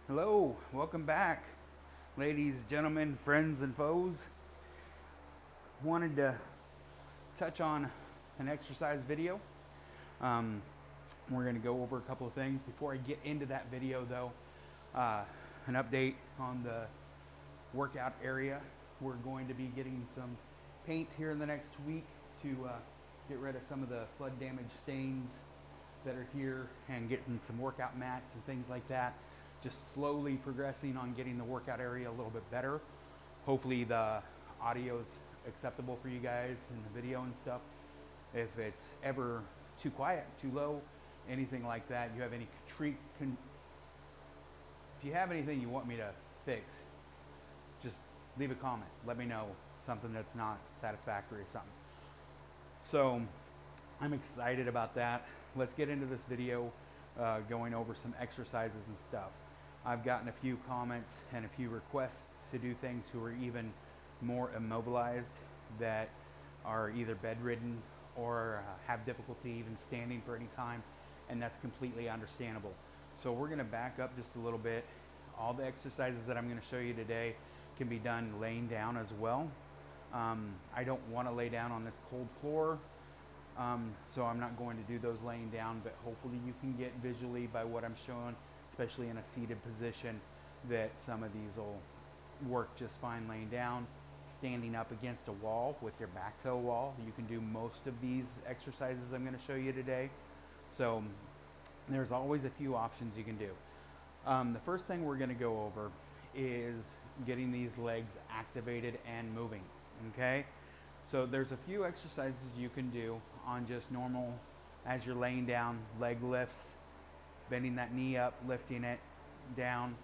Hello, welcome back, ladies, gentlemen, friends, and foes. Wanted to touch on an exercise video. Um, we're going to go over a couple of things. Before I get into that video, though, an update on the workout area. We're going to be getting some paint here in the next week to get rid of some of the flood damage stains that are here and getting some workout mats and things like that. Just slowly progressing on getting the workout area a little bit better. Hopefully the audio is acceptable for you guys in the video and stuff. If it's ever too quiet, too low, anything like that, you have any if you have anything you want me to fix, just leave a comment. Let me know something that's not satisfactory or something. So I'm excited about that. Let's get into this video going over some exercises and stuff. I've gotten a few comments and a few requests to do things who are even more immobilized, that are either bedridden or have difficulty even standing for any time, and that's completely understandable. So we're going to back up just a little bit. All the exercises that I'm going to show you today can be done laying down as well. I don't want to lay down on this cold floor, so I'm not going to do those laying down, but hopefully you can get visually by what I'm showing, especially in a seated position, that some of these will work just fine laying down. Standing up against a wall with your back to a wall, you can do most of these exercises I'm going to show you today. So there's always a few options you can do. The first thing we're going to go over is getting these legs activated and moving. Okay, so there's a few exercises you can do on just normal, as you're laying down, leg lifts, bending that knee up, lifting it down,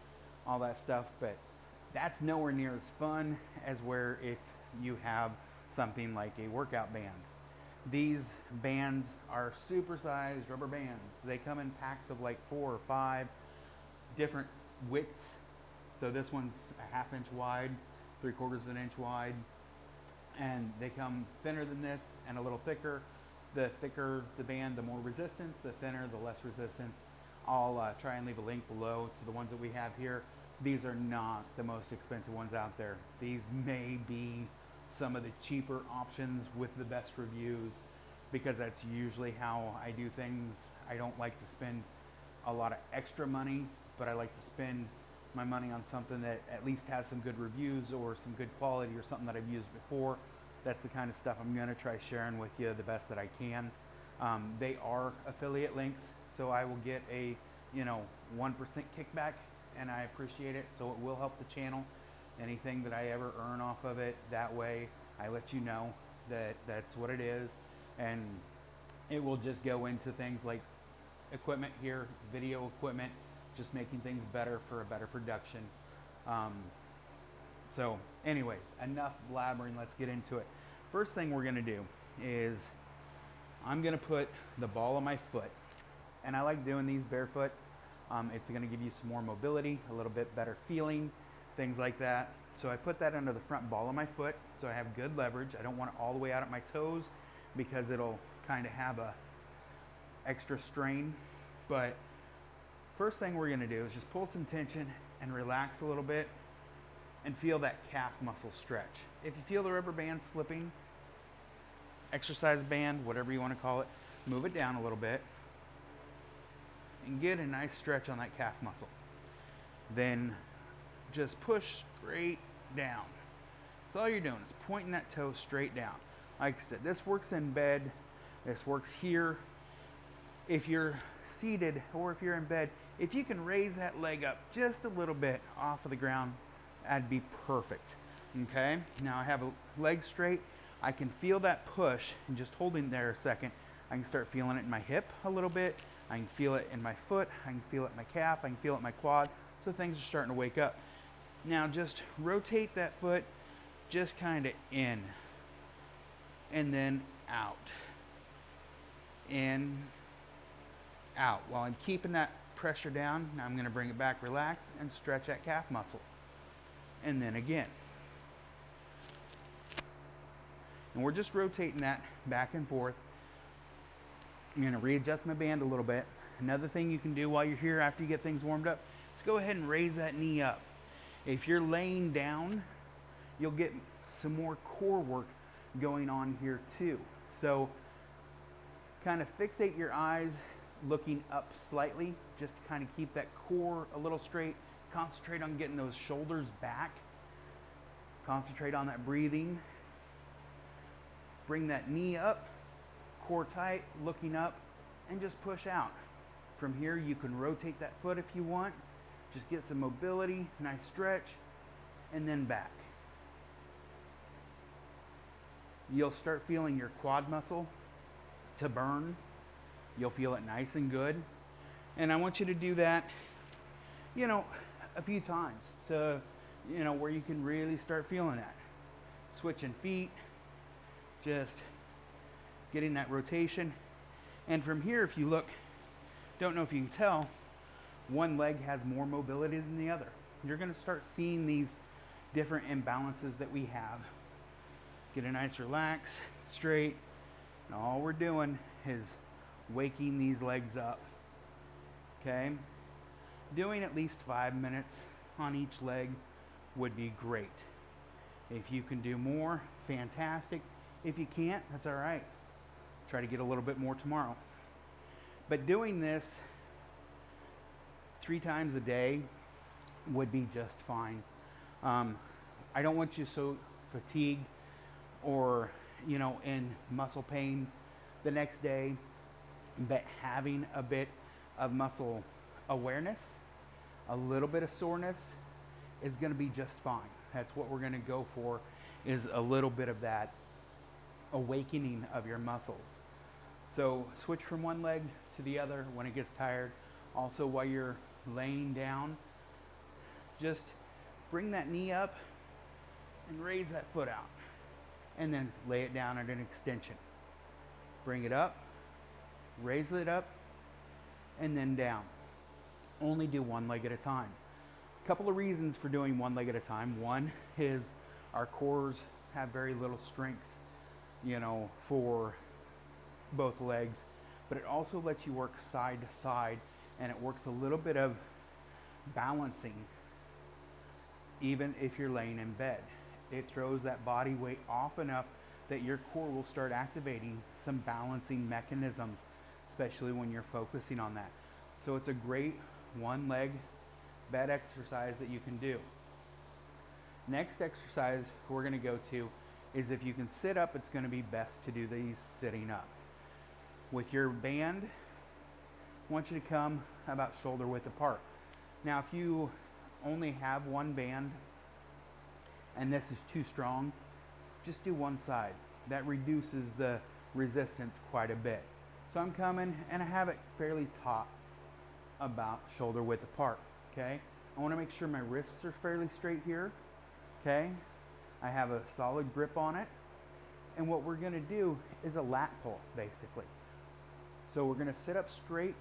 all that stuff. But that's nowhere near as fun as where if you have something like a workout band. These bands are supersized rubber bands. They come in packs of like 4 or 5 different widths. So this one's a 1/2 inch wide, 3/4 of an inch wide, and they come thinner than this and a little thicker. The thicker the band, the more resistance. The thinner, the less resistance. I'll try and leave a link below to the ones that we have here. These are not the most expensive ones out there. These may be some of the cheaper options with the best reviews, because that's usually how I do things. I don't like to spend a lot of extra money, but I like to spend my money on something that at least has some good reviews or some good quality or something that I've used before. That's the kind of stuff I'm going to try sharing with you the best that I can. They are affiliate links, so I will get a 1% kickback, and I appreciate it. So it will help the channel. Anything that I ever earn off of it, that way I let you know that that's what it is, and it will just go into things like equipment here, video equipment, just making things better for a better production. So anyways, enough blabbering, let's get into it. First thing we're gonna do is I'm gonna put the ball of my foot, and I like doing these barefoot. It's gonna give you some more mobility, a little bit better feeling, things like that. So I put that under the front ball of my foot so I have good leverage. I don't want it all the way out at my toes because it'll kind of have a extra strain. But first thing we're gonna do is just pull some tension and relax a little bit and feel that calf muscle stretch. If you feel the rubber band slipping, exercise band, whatever you want to call it, move it down a little bit and get a nice stretch on that calf muscle. Then just push straight down. That's all you're doing, is pointing that toe straight down. Like I said, this works in bed, this works here. If you're seated or if you're in bed, if you can raise that leg up just a little bit off of the ground, that'd be perfect. Okay, now I have a leg straight. I can feel that push, and just holding there a second, I can start feeling it in my hip a little bit. I can feel it in my foot. I can feel it in my calf. I can feel it in my quad. So things are starting to wake up. Now just rotate that foot just kind of in and then out. In, out. While I'm keeping that pressure down, now I'm going to bring it back, relax, and stretch that calf muscle. And then again. And we're just rotating that back and forth. I'm going to readjust my band a little bit. Another thing you can do while you're here after you get things warmed up, Let's go ahead and raise that knee up. If you're laying down, you'll get some more core work going on here too. So kind of fixate your eyes looking up slightly, just to kind of keep that core a little straight. Concentrate on getting those shoulders back. Concentrate on that breathing. Bring that knee up, core tight, looking up, and just push out. From here, you can rotate that foot if you want. Just get some mobility, nice stretch, and then back. You'll start feeling your quad muscle to burn. You'll feel it nice and good. And I want you to do that, you know, a few times to, you know, where you can really start feeling that. Switching feet, just getting that rotation. And from here, if you look, don't know if you can tell, one leg has more mobility than the other. You're gonna start seeing these different imbalances that we have. Get a nice relax, straight, and all we're doing is waking these legs up, okay? Doing at least 5 minutes on each leg would be great. If you can do more, fantastic. If you can't, that's all right. Try to get a little bit more tomorrow. But doing this 3 times a day would be just fine. I don't want you so fatigued or, you know, in muscle pain the next day, but having a bit of muscle awareness, a little bit of soreness is going to be just fine. That's what we're going to go for, is a little bit of that awakening of your muscles. So switch from one leg to the other when it gets tired. Also, while you're laying down, just bring that knee up and raise that foot out, and then lay it down at an extension. Bring it up, raise it up, and then down. Only do one leg at a time. A couple of reasons for doing one leg at a time. One is our cores have very little strength, you know, for both legs, but it also lets you work side to side, and it works a little bit of balancing even if you're laying in bed. It throws that body weight off enough that your core will start activating some balancing mechanisms, especially when you're focusing on that. So it's a great one leg bed exercise that you can do. Next exercise we're going to go to is, if you can sit up, it's going to be best to do these sitting up. With your band, I want you to come about shoulder width apart. Now, if you only have one band and this is too strong, just do one side. That reduces the resistance quite a bit. So I'm coming and I have it fairly taut, about shoulder width apart, okay? I want to make sure my wrists are fairly straight here, okay? I have a solid grip on it. And what we're gonna do is a lat pull, basically. So we're gonna sit up straight,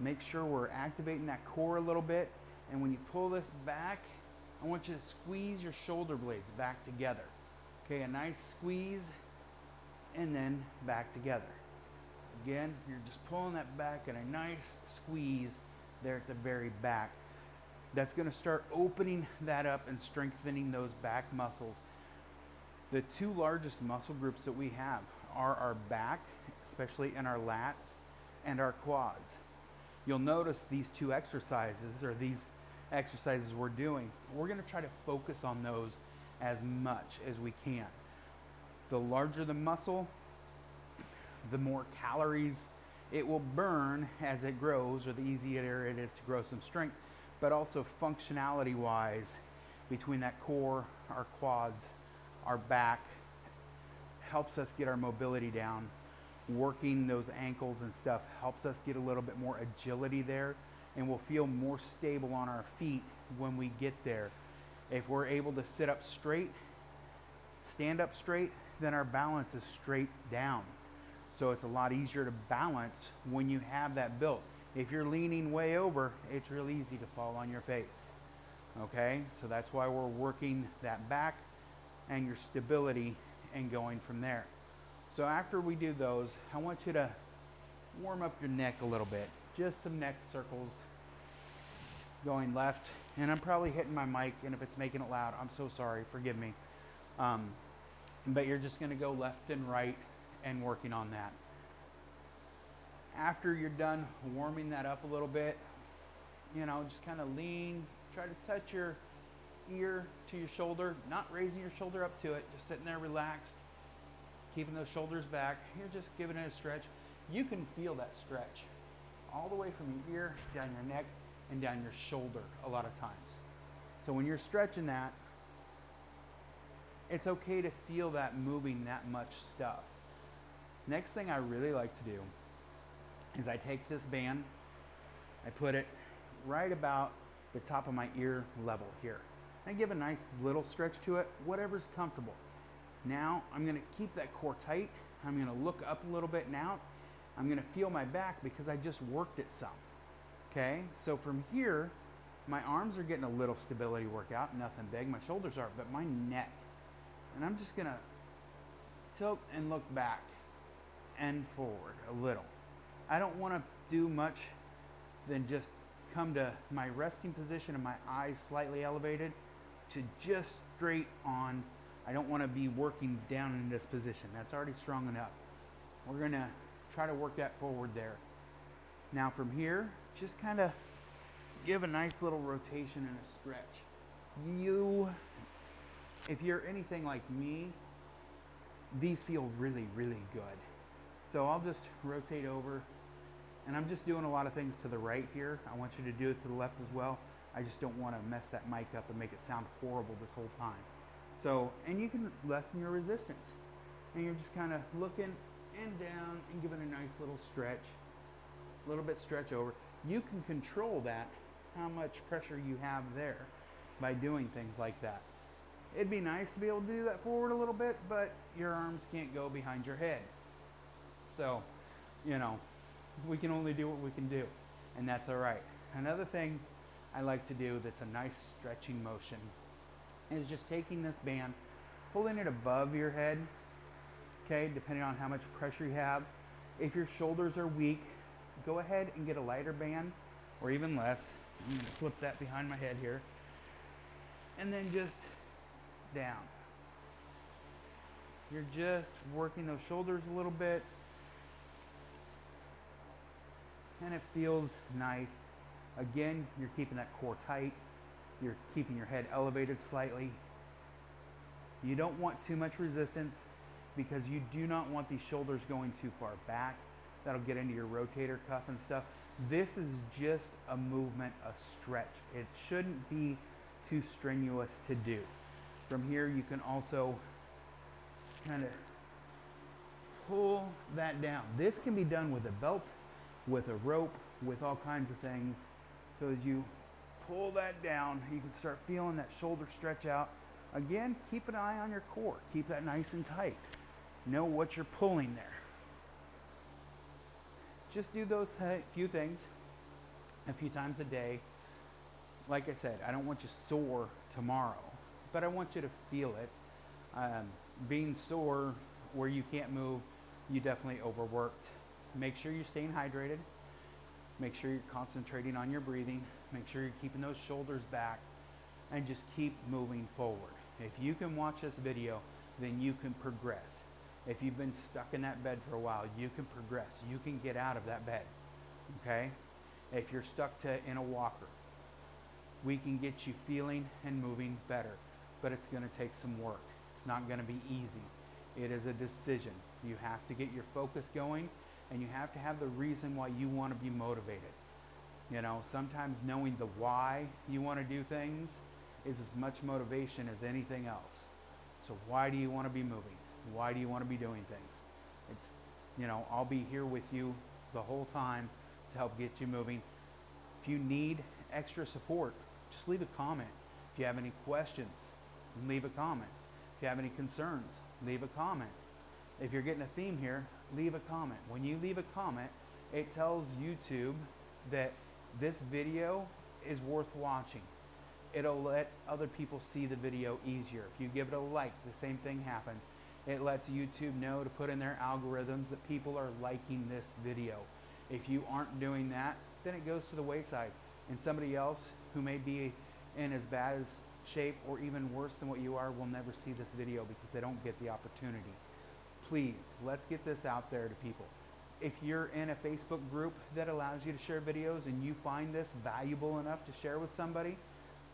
make sure we're activating that core a little bit, and when you pull this back, I want you to squeeze your shoulder blades back together. Okay, a nice squeeze, and then back together. Again, you're just pulling that back and a nice squeeze there at the very back. That's going to start opening that up and strengthening those back muscles. The two largest muscle groups that we have are our back, especially in our lats, and our quads. You'll notice these two exercises, or these exercises we're doing, we're going to try to focus on those as much as we can. The larger the muscle, the more calories it will burn as it grows, or the easier it is to grow some strength, but also functionality wise, between that core, our quads, our back, helps us get our mobility down. Working those ankles and stuff helps us get a little bit more agility there, and we'll feel more stable on our feet when we get there. If we're able to sit up straight, stand up straight, then our balance is straight down. So it's a lot easier to balance when you have that built. If you're leaning way over, it's real easy to fall on your face. Okay, so that's why we're working that back and your stability and going from there. So after we do those, I want you to warm up your neck a little bit. Just some neck circles. going left, and I'm probably hitting my mic, and if it's making it loud, I'm so sorry, forgive me. But you're just gonna go left and right and working on that. After you're done warming that up a little bit, you know, just kind of lean, try to touch your ear to your shoulder, not raising your shoulder up to it, just sitting there relaxed, keeping those shoulders back. You're just giving it a stretch. You can feel that stretch all the way from your ear, down your neck, and down your shoulder a lot of times. So when you're stretching that, it's okay to feel that moving that much stuff. Next thing I really like to do is I take this band, I put it right about the top of my ear level here. I give a nice little stretch to it, whatever's comfortable. Now I'm gonna keep that core tight. I'm gonna look up a little bit now. I'm gonna feel my back because I just worked it some. Okay, so from here, my arms are getting a little stability workout, nothing big. My shoulders are, but my neck. And I'm just gonna tilt and look back and forward a little. I don't wanna do much than just come to my resting position and my eyes slightly elevated to just straight on. I don't wanna be working down in this position. That's already strong enough. We're gonna try to work that forward there. Now from here, just kind of give a nice little rotation and a stretch. If you're anything like me, these feel really, really good. So I'll just rotate over, and I'm just doing a lot of things to the right here. I want you to do it to the left as well. I just don't want to mess that mic up and make it sound horrible this whole time. So, and you can lessen your resistance. And you're just kind of looking and down and giving a nice little stretch. A little bit stretch over. You can control that, how much pressure you have there by doing things like that. It'd be nice to be able to do that forward a little bit, but your arms can't go behind your head. So, you know, we can only do what we can do, and that's all right. Another thing I like to do that's a nice stretching motion is just taking this band, pulling it above your head, okay, depending on how much pressure you have. If your shoulders are weak, go ahead and get a lighter band, or even less. I'm gonna flip that behind my head here. And then just down. You're just working those shoulders a little bit. And it feels nice. Again, you're keeping that core tight. You're keeping your head elevated slightly. You don't want too much resistance because you do not want these shoulders going too far back. That'll get into your rotator cuff and stuff. This is just a movement, a stretch. It shouldn't be too strenuous to do. From here, you can also kind of pull that down. This can be done with a belt, with a rope, with all kinds of things. So as you pull that down, you can start feeling that shoulder stretch out. Again, keep an eye on your core. Keep that nice and tight. Know what you're pulling there. Just do those few things a few times a day. Like I said, I don't want you sore tomorrow, but I want you to feel it. Being sore where you can't move, you definitely overworked. Make sure you're staying hydrated. Make sure you're concentrating on your breathing. Make sure you're keeping those shoulders back, and just keep moving forward. If you can watch this video, then you can progress. If you've been stuck in that bed for a while, you can progress. You can get out of that bed, okay? If you're stuck in a walker, we can get you feeling and moving better, but it's gonna take some work. It's not gonna be easy. It is a decision. You have to get your focus going, and you have to have the reason why you wanna be motivated. You know, sometimes knowing the why you wanna do things is as much motivation as anything else. So why do you wanna be moving? Why do you wanna be doing things? It's, you know, I'll be here with you the whole time to help get you moving. If you need extra support, just leave a comment. If you have any questions, leave a comment. If you have any concerns, leave a comment. If you're getting a theme here, leave a comment. When you leave a comment, it tells YouTube that this video is worth watching. It'll let other people see the video easier. If you give it a like, the same thing happens. It lets YouTube know to put in their algorithms that people are liking this video. If you aren't doing that, then it goes to the wayside, and somebody else who may be in as bad as shape or even worse than what you are will never see this video because they don't get the opportunity. Please, let's get this out there to people. If you're in a Facebook group that allows you to share videos and you find this valuable enough to share with somebody,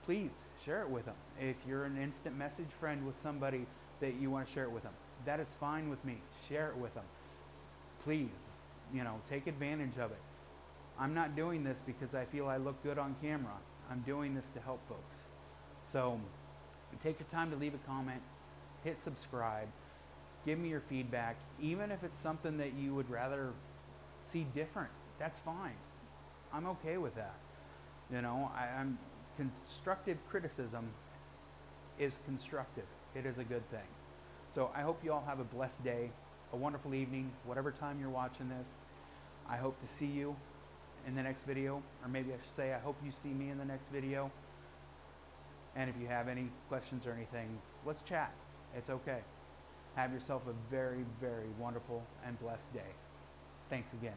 please share it with them. If you're an instant message friend with somebody that you want to share it with them, that is fine with me. Share it with them. Please, take advantage of it. I'm not doing this because I feel I look good on camera. I'm doing this to help folks. So take your time to leave a comment, hit subscribe, give me your feedback. Even if it's something that you would rather see different, that's fine. I'm okay with that. I'm constructive criticism is constructive. It is a good thing. So I hope you all have a blessed day, a wonderful evening, whatever time you're watching this. I hope to see you in the next video, or maybe I should say I hope you see me in the next video. And if you have any questions or anything, let's chat. It's okay. Have yourself a very, very wonderful and blessed day. Thanks again.